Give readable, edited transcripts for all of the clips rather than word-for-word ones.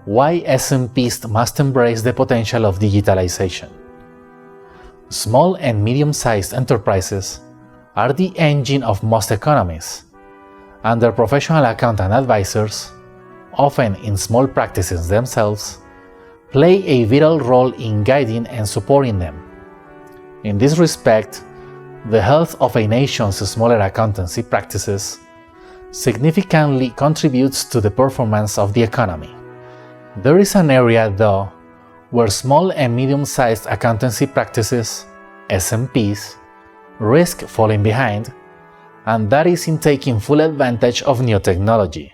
Why SMPs must embrace the potential of digitalization. Small and medium-sized enterprises are the engine of most economies, and their professional accountant advisors, often in small practices themselves, play a vital role in guiding and supporting them. In this respect, the health of a nation's smaller accountancy practices significantly contributes to the performance of the economy. There is an area, though, where small and medium-sized accountancy practices, SMPs, risk falling behind, and that is in taking full advantage of new technology.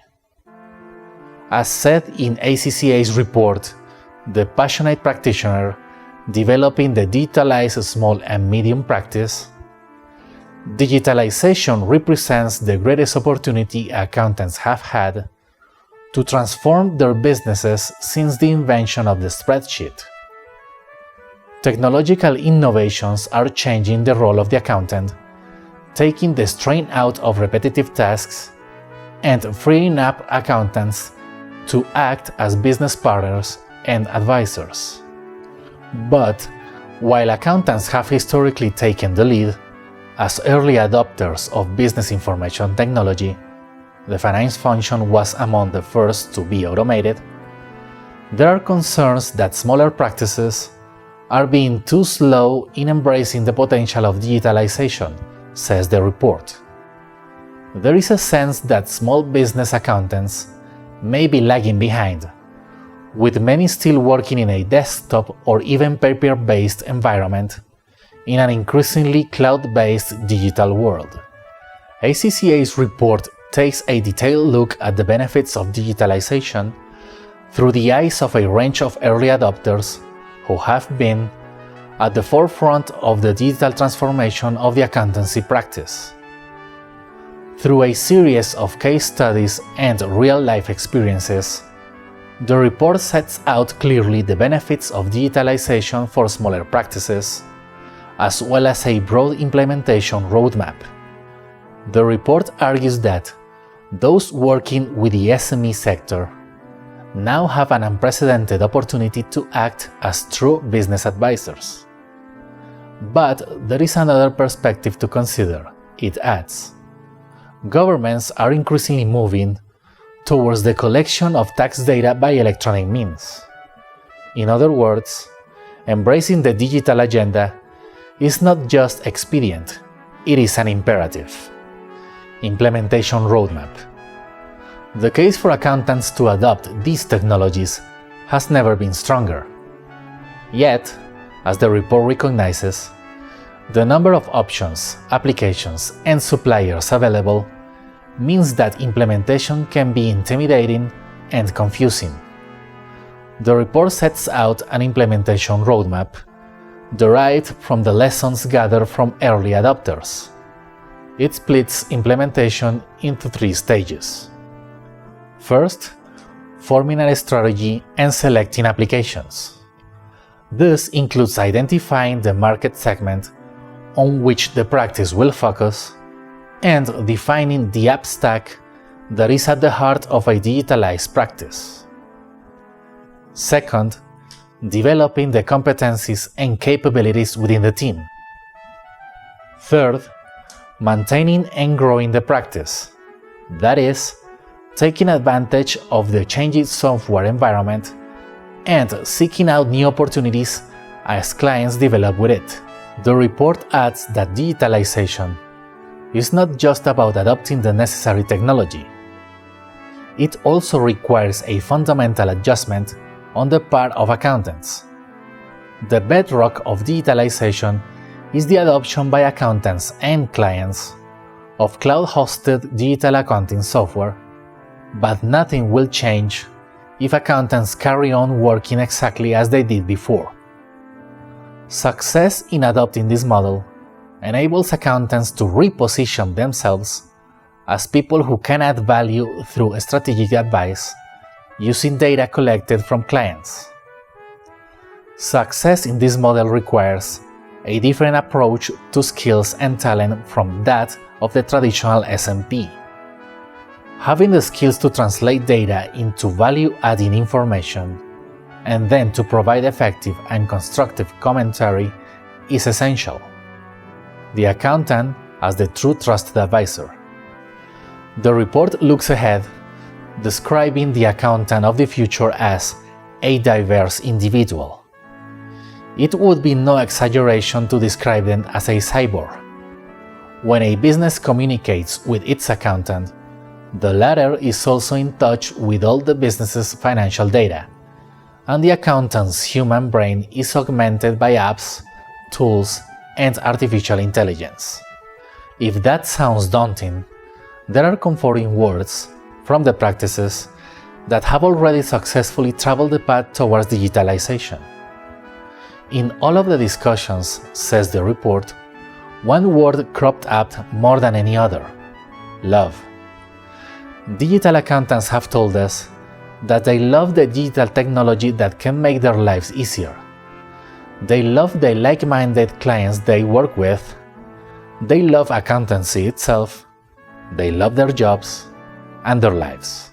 As said in ACCA's report, The Passionate Practitioner Developing the Digitalized Small and Medium Practice, digitalization represents the greatest opportunity accountants have had to transform their businesses since the invention of the spreadsheet. Technological innovations are changing the role of the accountant, taking the strain out of repetitive tasks and freeing up accountants to act as business partners and advisors. But while accountants have historically taken the lead as early adopters of business information technology, the finance function was among the first to be automated, there are concerns that smaller practices are being too slow in embracing the potential of digitalization, says the report. There is a sense that small business accountants may be lagging behind, with many still working in a desktop or even paper-based environment in an increasingly cloud-based digital world. ACCA's report takes a detailed look at the benefits of digitalization through the eyes of a range of early adopters who have been at the forefront of the digital transformation of the accountancy practice. Through a series of case studies and real-life experiences, the report sets out clearly the benefits of digitalization for smaller practices, as well as a broad implementation roadmap. The report argues that those working with the SME sector now have an unprecedented opportunity to act as true business advisors. But there is another perspective to consider, it adds. Governments are increasingly moving towards the collection of tax data by electronic means. In other words, embracing the digital agenda is not just expedient, it is an imperative. Implementation roadmap. The case for accountants to adopt these technologies has never been stronger. Yet, as the report recognizes, the number of options, applications, and suppliers available means that implementation can be intimidating and confusing. The report sets out an implementation roadmap derived from the lessons gathered from early adopters. It splits implementation into 3 stages. First, forming a strategy and selecting applications. This includes identifying the market segment on which the practice will focus and defining the app stack that is at the heart of a digitalized practice. Second, developing the competencies and capabilities within the team. Third, maintaining and growing the practice, that is, taking advantage of the changing software environment and seeking out new opportunities as clients develop with it. The report adds that digitalization is not just about adopting the necessary technology. It also requires a fundamental adjustment on the part of accountants. The bedrock of digitalization is the adoption by accountants and clients of cloud-hosted digital accounting software, but nothing will change if accountants carry on working exactly as they did before. Success in adopting this model enables accountants to reposition themselves as people who can add value through strategic advice using data collected from clients. Success in this model requires a different approach to skills and talent from that of the traditional SMP. Having the skills to translate data into value-adding information and then to provide effective and constructive commentary is essential. The accountant as the true trusted advisor. The report looks ahead, describing the accountant of the future as a diverse individual. It would be no exaggeration to describe them as a cyborg. When a business communicates with its accountant, the latter is also in touch with all the business's financial data, and the accountant's human brain is augmented by apps, tools, and artificial intelligence. If that sounds daunting, there are comforting words from the practices that have already successfully traveled the path towards digitalization. In all of the discussions, says the report, one word cropped up more than any other: love. Digital accountants have told us that they love the digital technology that can make their lives easier. They love the like-minded clients they work with. They love accountancy itself. They love their jobs and their lives.